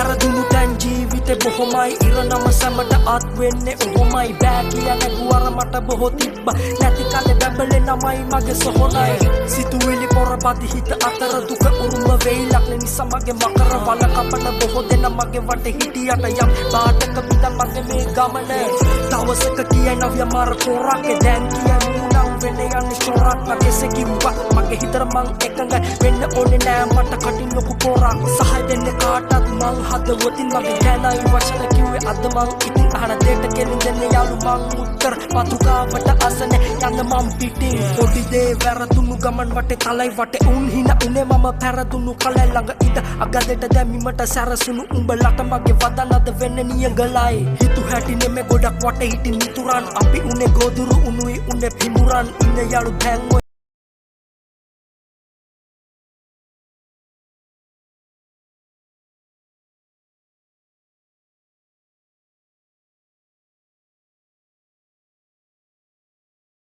පැරදුණු තැන් ජීවිතේ බොහොමයි ඉරනම සැමට අත් වෙන්නේ ඔහොමයි බෑ කිය නැගුවර මට බොහෝ තිබ්බා නැති කලේ බැබලේ නමයි මගේ සොහොනයි සිතුවිලි පොරපති හිත අතර දුක උරුම වෙයිලක් නිසා මගේ මකර වල කපන බොහෝ දෙන මගේ වටේ හිටියට යම් බාටක පිට මගේ මේ ගමන දවසක කියයි නව්‍ය මාර තෝරාගේ දැන් කියන්නේ නම් වෙන්නේ යන්නේ ෂෝරක් මගේ කිව්වා මගේ හිතර මං එකඟයි වෙන්න ඕනේ නෑ මට කටින් ලොකු පොරක් සහය දෙන්න කාටත් මං හදවතින් මගේ දැනයි වචන කිව්වේ අද මං ඉතින් අහන දෙයට ගෙලින් දෙන්න යාළු මං උත්තර පතුකාවට අසනේ යන්න මං පිටින් පොඩි දේ වැරදුණු ගමන් වටේ තලයි වටේ උන් හින උනේ මම පැරදුණු කලයි ළඟ ඉඳ අගදෙට දැමීමට සැරසුණු උඹලට මගේ වදනද වෙන්නේ නියඟලයි හිතු හැටි නෙමෙ ගොඩක් වටේ හිටින් මිතුරන් අපි උනේ ගොදුරු උනුයි උනේ පිමුරන් ඉන්න යාළු දැන්